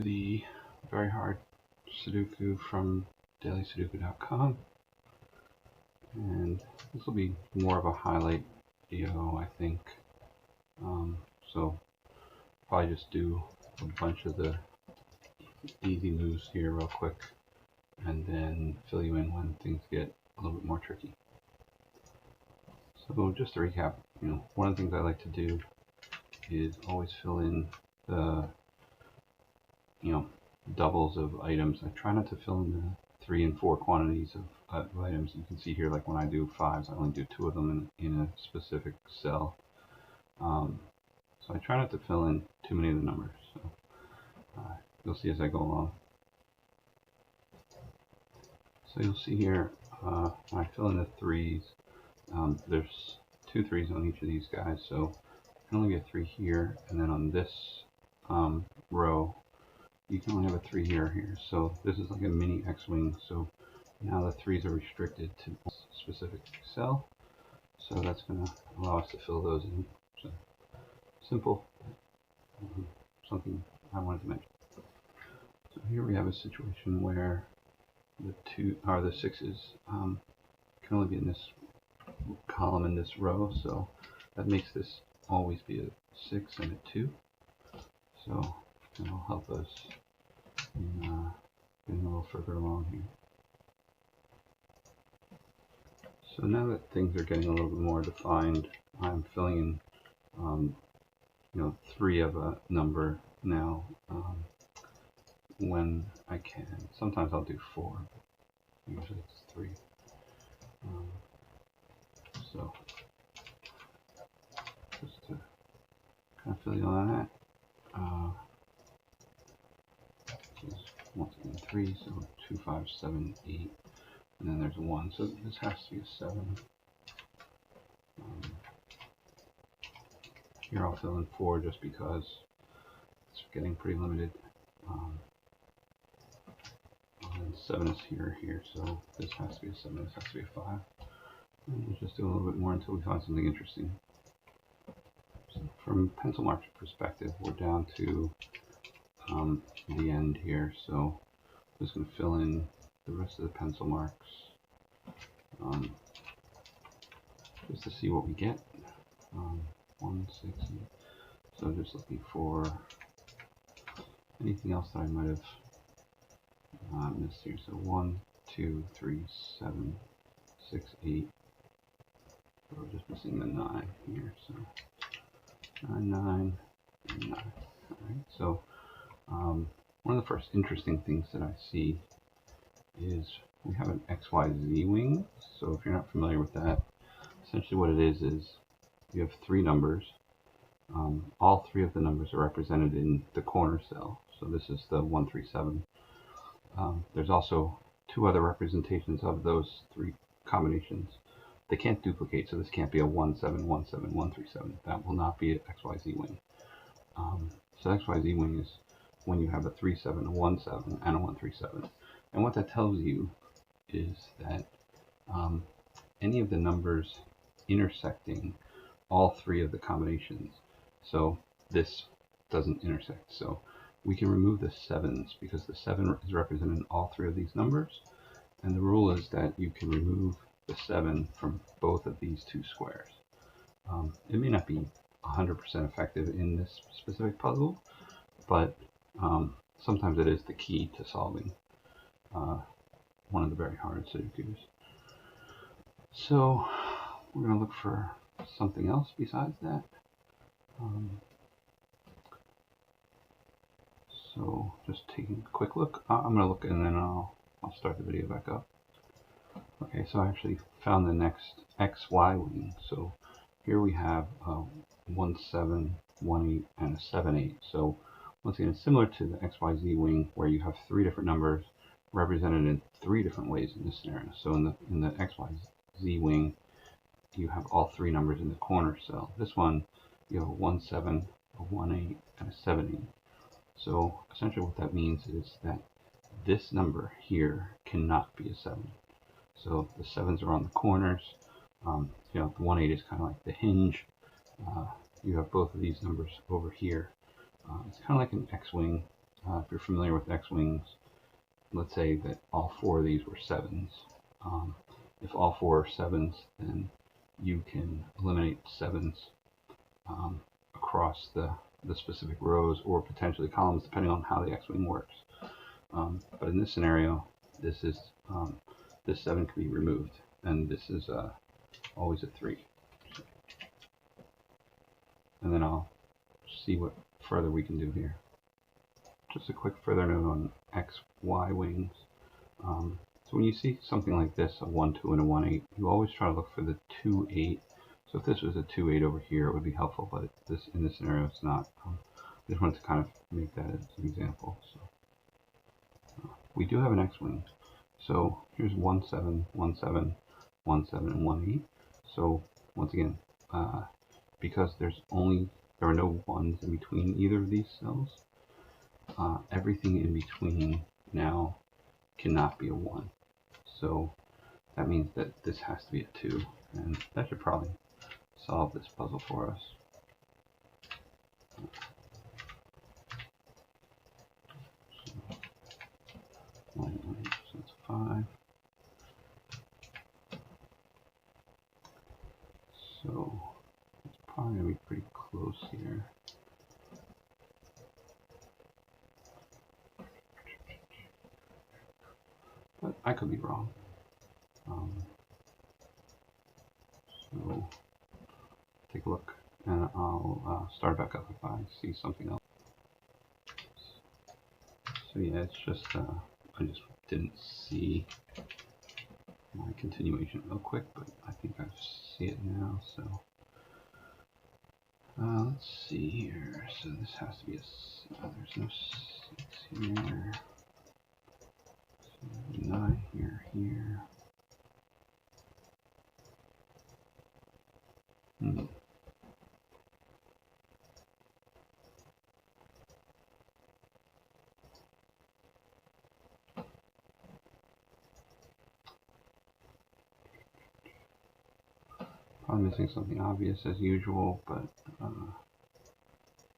The very hard Sudoku from dailysudoku.com, and this will be more of a highlight video, I think. So probably just do a bunch of the easy moves here real quick, and then fill you in when things get a little bit more tricky. So just to recap, one of the things I like to do is always fill in the doubles of items. I try not to fill in the 3 and 4 quantities of items. You can see here, like when I do 5s, I only do 2 of them in a specific cell. So I try not to fill in too many of the numbers. So you'll see as I go along. So you'll see here, when I fill in the 3s, there's 2 3s on each of these guys, so I can only get 3 here, and then on this row, you can only have a 3 here or here. So this is like a mini X-wing, so now the 3s are restricted to a specific cell, so that's going to allow us to fill those in. So simple, something I wanted to mention. So here we have a situation where the 6s can only be in this column in this row, so that makes this always be a 6 and a 2. So it'll help us in getting a little further along here. So now that things are getting a little bit more defined, I'm filling in 3 of a number now when I can. Sometimes I'll do 4, but usually it's 3. So just to kind of fill you on that. This is once again 3, so 2, 5, 7, 8, and then there's a 1. So this has to be a 7. Here I'll fill in 4 just because it's getting pretty limited. And 7 is here, so this has to be a 7, this has to be a 5. And we'll just do a little bit more until we find something interesting. So from pencil mark perspective, we're down to the end here, so I'm just going to fill in the rest of the pencil marks just to see what we get. 1, 6, 8. So just looking for anything else that I might have missed here. So 1, 2, 3, 7, 6, 8. So we're just missing the 9 here. So 9, 9, and 9. All right. So one of the first interesting things that I see is we have an XYZ wing. So if you're not familiar with that, essentially what it is you have 3 numbers. All 3 of the numbers are represented in the corner cell. So this is the 137. There's also 2 other representations of those 3 combinations. They can't duplicate, so this can't be a 1717 137. That will not be an XYZ wing. So XYZ wing is when you have a 37, a 17, and a 137. And what that tells you is that any of the numbers intersecting all 3 of the combinations. So this doesn't intersect. So we can remove the 7s because the 7 is represented in all 3 of these numbers. And the rule is that you can remove the 7 from both of these 2 squares. It may not be 100% effective in this specific puzzle, but sometimes it is the key to solving one of the very hard Sudokus. So we're going to look for something else besides that. So just taking a quick look. I'm going to look and then I'll start the video back up. Okay, so I actually found the next XY wing. So here we have a 1, 7, 1, 8, and a 7, 8. So once again, it's similar to the XYZ wing where you have 3 different numbers represented in 3 different ways in this scenario. So in the XYZ wing, you have all 3 numbers in the corner cell. This one, you have a 1, 7, a 1, 8, and a 7, 8. So essentially what that means is that this number here cannot be a 7. So the 7s are on the corners. The 1, 8 is kind of like the hinge. You have both of these numbers over here. It's kind of like an X-wing. if you're familiar with X-wings, let's say that all four of these were 7s. If all four are 7s, then you can eliminate 7s across the specific rows or potentially columns, depending on how the X-wing works. But in this scenario, this is this 7 can be removed, and this is always a 3. And then I'll see what further we can do here. Just a quick further note on X, Y wings. So when you see something like this, a 1, 2, and a 1, 8, you always try to look for the 2, 8. So if this was a 2, 8 over here, it would be helpful, but in this scenario, it's not. I just wanted to kind of make that as an example. So we do have an X-wing. So here's 1, 7, 1, 7, 1, 7, and 1, 8. So once again, because there are no 1s in between either of these cells, everything in between now cannot be a 1. So that means that this has to be a 2, and that should probably solve this puzzle for us. So that's 5. So it's probably going to be pretty close here. But I could be wrong. So take a look, and I'll start back up if I see something else. So yeah, it's just I just didn't see my continuation real quick, but I think I see it now. So let's see here. So this has to be there's no 6 here. So 9 here, here. Probably missing something obvious as usual, but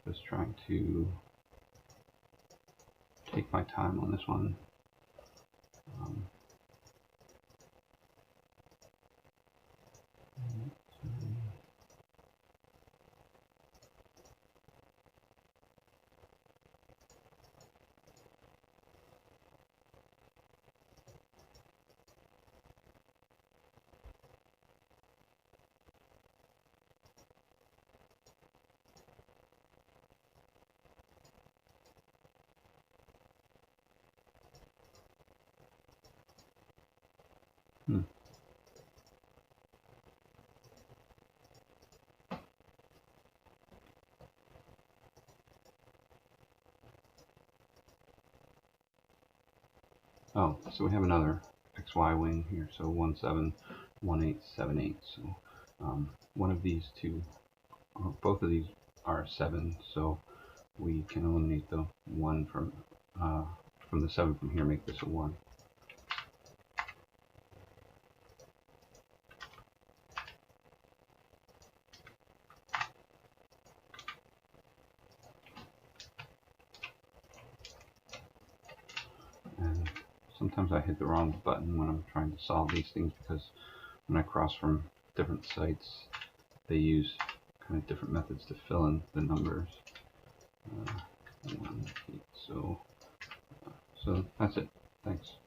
just trying to take my time on this one. Oh, so we have another XY wing here. So 1, 7, 1, 8, 7, 8. So one of these two, or both of these are 7. So we can eliminate the 1 from the 7 from here, make this a 1. And sometimes I hit the wrong button when I'm trying to solve these things, because when I cross from different sites, they use kind of different methods to fill in the numbers. 1, 8, so that's it. Thanks.